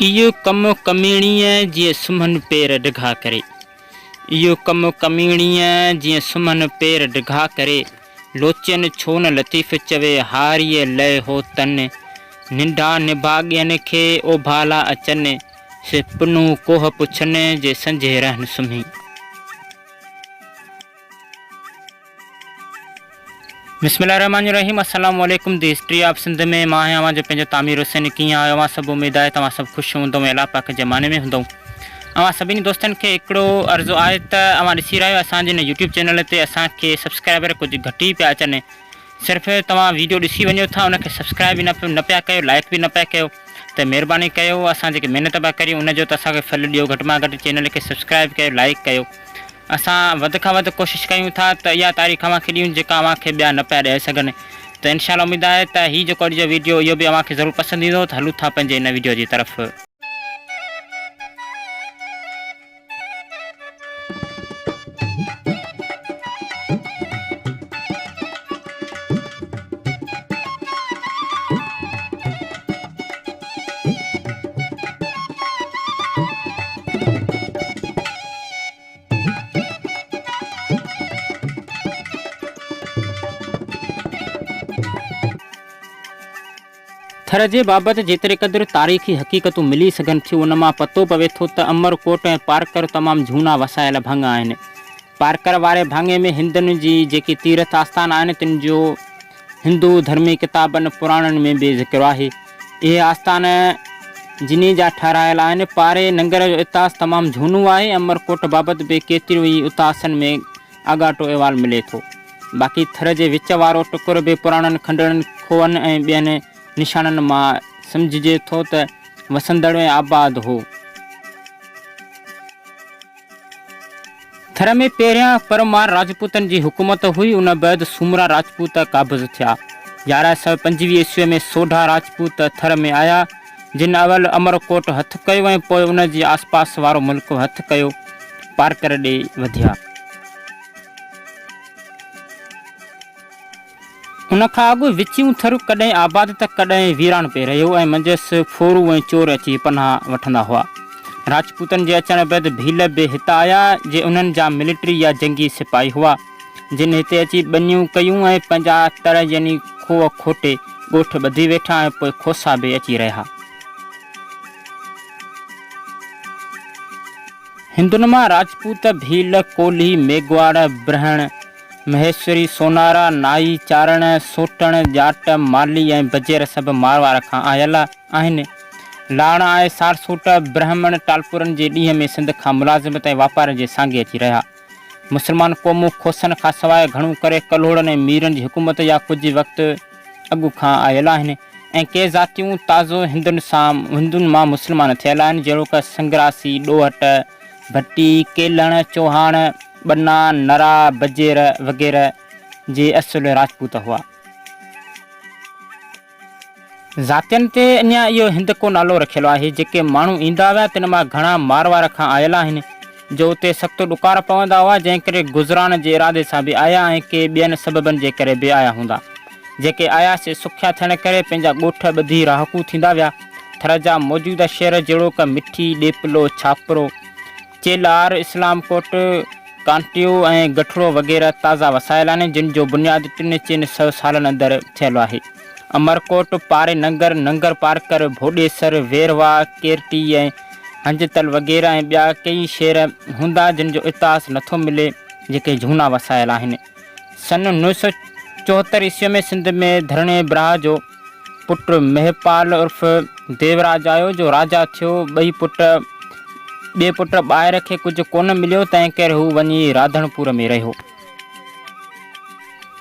इहो कमु कमीणीअ जीअं सुम्हनि पेर डिघा करे। इहो कमु कमीणीअ जीअं सुम्हनि पेर डिघा करे। लोचन छो न लतीफ़ चवे हारीअ लय हो तन। निंढा निभाॻियनि खे ओभाला अचनि। से पुनू कोह पुछनि जे संझे रहनि सुम्ही। बिस्मिल्लाहिर्रहमानिर्रहीम। अस्सलाम वालेकुम। दी हिस्ट्री ऑफ सिंध में मां आहियां जो पंहिंजो तामीर हुसैन। कीअं आहियो? अवां सभु उमेद आहे तव्हां सभु ख़ुशि हूंदो ऐं अलाह पाक जे माने में हूंदो। अवां सभिनी दोस्तनि खे हिकिड़ो अर्ज़ु आहे त अवां ॾिसी रहियो असांजे हिन यूट्यूब चैनल ते असांखे सब्सक्राइबर कुझु घटि ई पिया अचनि। सिर्फ़ु तव्हां वीडियो ॾिसी वञो था, उनखे सब्सक्राइब बि न पिया कयो, लाइक बि न पिया कयो, त महिरबानी कयो असां जेके महिनत पिया करियूं उनजो त असांखे फल ॾियो। घटि में घटि चैनल खे सब्सक्राइब कयो, लाइक कयो। असां वधि खां वधि कोशिशि कयूं था त इहा तारीख़ अव्हांखे ॾियूं जेका अव्हांखे ॿिया न पिया ॾेई सघनि। त इंशाअल्लाह उमेद आहे त हीउ जेको अॼु जो वीडियो इहो बि अव्हांखे ज़रूरु पसंदि ईंदो। त हलूं था पंहिंजे हिन वीडियो जी तरफ़। थर जे बाबति जेतिरे क़दुरु तारीख़ी हक़ीक़तूं मिली सघनि थियूं उन मां पतो पवे थो त अमरकोट ऐं पारकर तमामु झूना वसायल भंग आहिनि। पारकर वारे भाङे में हिंदुनि जी जेकी तीर्थ आस्थान आहिनि तिन जो हिंदू धर्मी किताबनि पुराणनि में बि ज़िक्र आहे। इहे आस्थान जिनी जा ठारायल आहिनि। पारे नंगर जो इतिहास तमामु झूनो आहे। अमरकोट बाबति बि केतिरियूं ई इतिहासनि में आगाटो अहिवाल मिले थो। बाक़ी थर जे विच वारो टुकुर बि पुराणनि खंडड़नि खोहनि ऐं ॿियनि निशाननि मां सम्झिजे थो त वसंदड़ ऐं आबाद हो। थर में पहिरियां परमार राजपूतनि जी हुकूमत हुई। उन बैदि सूमरा राजपूत क़ाबिज़ थिया। 1125 ईस्वीअ में सोढा राजपूत थर में आया जिन अवल अमरकोट हथु कयो ऐं पोइ उन जे आसपास वारो मुल्क हथु कयो। पारकर ॾे वधिया। उनखां अॻु विचियूं थरूं कॾहिं आबाद त कॾहिं वीरान पे रहियो ऐं मंझसि फोरू ऐं चोर अची पनाह वठंदा हुआ। राजपूतनि जे अचण बैदि भील बि हिते आया जे उन्हनि जा मिलिट्री या जंगी सिपाही हुआ जिन हिते अची बनियूं कयूं ऐं पंहिंजा तर यानी खोह खोटे ॻोठ ॿधी वेठा ऐं पोइ खोसा बि अची रहिया। हिंदुनि मां राजपूत भील कोल्ही मेघवाड़ ब्रहण महेश्वरी सोनारा नाई चारण सोटण जाट माली ऐं बजेर सभु मारवाड़ खां आयल आहिनि। लाणा ऐं सारसूट ब्राह्मण टालपुरनि जे ॾींहं में सिंध खां मुलाज़िमत ऐं वापार जे सांगे अची रहिया। मुस्लमान क़ौमूं खोसनि खां सवाइ घणो करे कलोड़नि ऐं मीरनि जी हुकूमत या कुझु वक़्तु अॻु खां आयल आहिनि ऐं के ज़ातियूं ताज़ो हिंदुनि मां मुस्लमान थियल आहिनि जहिड़ो कि संग्रासी ॾोहट भट्टी केलण चौहान बन्ना नरा बजेर वग़ैरह जे असुल राजपूत हुआ। ज़ातियुनि ते अञा इहो हिंद को नालो रखियलु आहे। जेके माण्हू ईंदा हुआ तिन मां घणा मारवाड़ खां आयल आहिनि जो उते सख़्तु ॾुकार पवंदा हुआ जंहिं करे गुज़रान जे इरादे सां बि आया ऐं के ॿियनि सबबनि जे करे बि आया हूंदा। जेके आया से सुख्या थियण करे पंहिंजा ॻोठ ॿधी रहाकू थींदा विया। थर जा मौजूदा शहर जहिड़ो कि मिठी ॾेपलो छापरो चेलार इस्लामकोट कांटियो ऐं गठड़ो वग़ैरह ताज़ा वसायल आहिनि जिन जो बुनियादु 300 सालनि अंदरि थियलु आहे। अमरकोट पारे नंगर पारकर भोॾेसर वेरवा केरटी ऐं हंजतल वग़ैरह ऐं ॿिया कई शहर हूंदा जिन जो इतिहास नथो मिले जेके झूना वसायल आहिनि। सन 1974 ईस्वीअ में सिंध में धरणे ब्राह जो पुटु महपाल उर्फ़ देवराज आयो जो राजा थियो। ॿिए पुट ॿाहिरि खे कुझु कोन मिलियो तंहिं करे हू वञी राधणपुर में रहियो।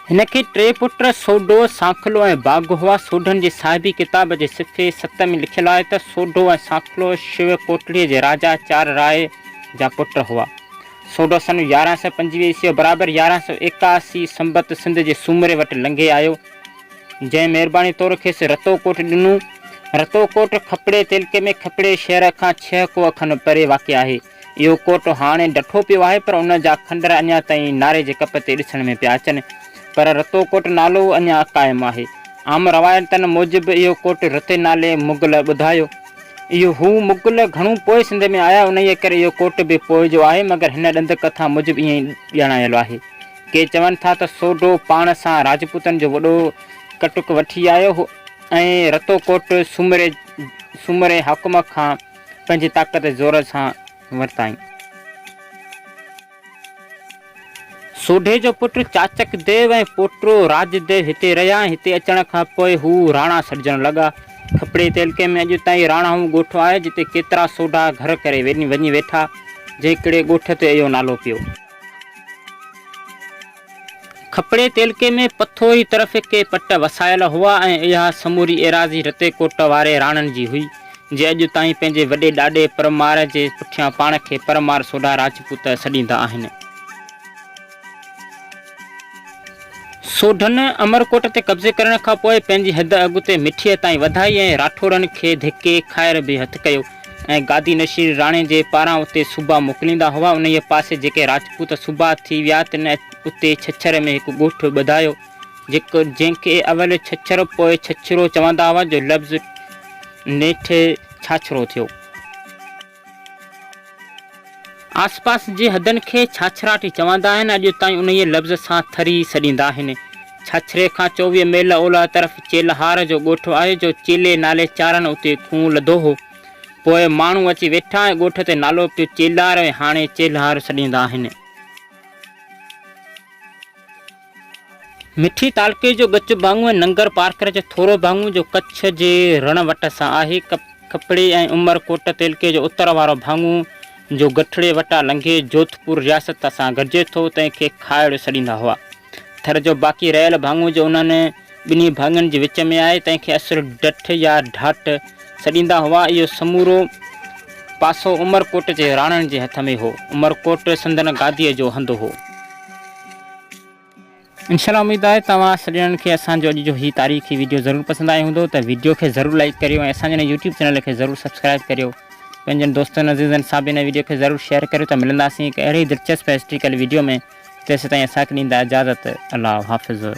हिनखे 3 पुट सोढो सांखलो ऐं बाघ हुआ। सोढनि जी साहिबी किताब जे सिफ़े 7 में लिखियलु आहे त सोढो ऐं सांखलो शिव कोटड़ीअ जे राजा 4 राय जा पुट हुआ। सोढो सन 1125 ईस्वी बराबरि 1181 संबत सिंध जे सूमरे वटि लंघे आयो जंहिं महिरबानी तौरु खेसि रतोकोट ॾिनो। रतोकोट खपड़े तेलके में खपड़े शहर खां 6 कोह खनि परे वाक़िअ आहे। इहो कोट हाणे डठो पियो आहे पर उन जा खंडर अञा ताईं नारे जे कप ते ॾिसण में पिया अचनि पर रतोकोट नालो अञा क़ाइमु आहे। आम रवायतनि मूजिबि इहो कोट रते नाले मुग़ल ॿुधायो। इहो हू मुग़ल घणो पोइ सिंध में आया, उन करे इहो कोट बि पोइ जो आहे, मगर हिन ॾंद कथा मूजिबि ईअं ई ॼाणायल आहे। के चवनि था त सोढो पाण सां राजपूतनि जो वॾो कटुक वठी आयो हो ऐं रतो कोट सुमरे हुकुम खां पंहिंजी ताक़त ज़ोर सां वरिताई। सोढे जो पुटु चाचक देव ऐं पोटो राजदेव हिते रहिया। हिते अचण खां पोइ हू राणा सॾजण लॻा। खपड़े तेलके में अॼु ताईं राणाऊं ॻोठ आहे, जिते केतिरा सोढा घर करे वञी वेठा, जेकॾहिं ॻोठ ते इहो नालो पियो। खपड़े तेलके में पथोरी तरफ़ के पट वसायल हुआ ऐं इहा समूरी एराज़ी रते कोट वारे राणनि जी हुई, जे अॼु ताईं पंहिंजे वॾे ॾाॾे परमार जे पुठियां पाण खे परमार सोढा राजपूत सॾींदा आहिनि। सोढनि अमरकोट ते कब्ज़े करण खां पोइ पंहिंजी हद अॻिते मिठीअ ताईं वधाई ऐं राठौड़नि खे धिके खाइर बि हथु कयो ऐं गादी नशीर राणे जे पारां उते सूबा मोकिलींदा हुआ। उन पासे जेके राजपूत सूबा थी विया तिन उते छछर में हिकु ॻोठु ॿधायो, जंहिंखे अवल छछर पोइ छछरो चवंदा हुआ, जो लफ़्ज़ नेठि छाछरो थियो। आसपास जे हदनि खे छाछराटी चवंदा आहिनि। अॼु ताईं उन लफ़्ज़ सां थरी सॾींदा आहिनि। छाछरे खां 24 मेल ओलह तरफ़ चेलहार जो ॻोठु आहे, जो चेले नाले चारनि उते खूह लधो हो। पोइ माण्हू अची वेठा ऐं ॻोठ ते नालो पियो चेलार ऐं हाणे चेलहार सॾींदा आहिनि। मिठी तालके जो गच भाङो ऐं नंगर पारकर जो थोरो भाङो, जो कच्छ जे रण वट सां आहे। खपड़े ऐं उमरकोट तेलके जो उत्तर वारो भाङो, जो गठड़े वटा लंघे जोधपुर रियासत सां गॾिजे थो, तंहिंखे खाइड़ सॾींदा हुआ। थर जो बाक़ी रहियल भाङो, जो उन्हनि ॿिन्ही भाङनि जे विच में आहे, तंहिंखे असुर डठ या ढाट सॾींदा हुआ। इहो समूरो पासो उमरकोट जे राणनि जे हथ में हो। उमरकोट संदन गादीअ जो हंधु हो। इंशाअल्लाह उम्मीद आहे तव्हां सॼणनि खे असांजो अॼु जो ही तारीख़ी वीडियो ज़रूरु पसंदि आयो हूंदो। त वीडियो खे ज़रूरु लाइक करियो ऐं असांजे यूट्यूब चैनल खे ज़रूरु सब्सक्राइब करियो। पंहिंजनि दोस्तनि अज़ीज़नि सां बि हिन वीडियो खे ज़रूरु शेयर करियो। त मिलंदासीं हिकु अहिड़ी दिलचस्प हिस्ट्रिकल वीडियो में। तेसिताईं असांखे ॾींदा इजाज़त। अल्लाह हाफ़िज़।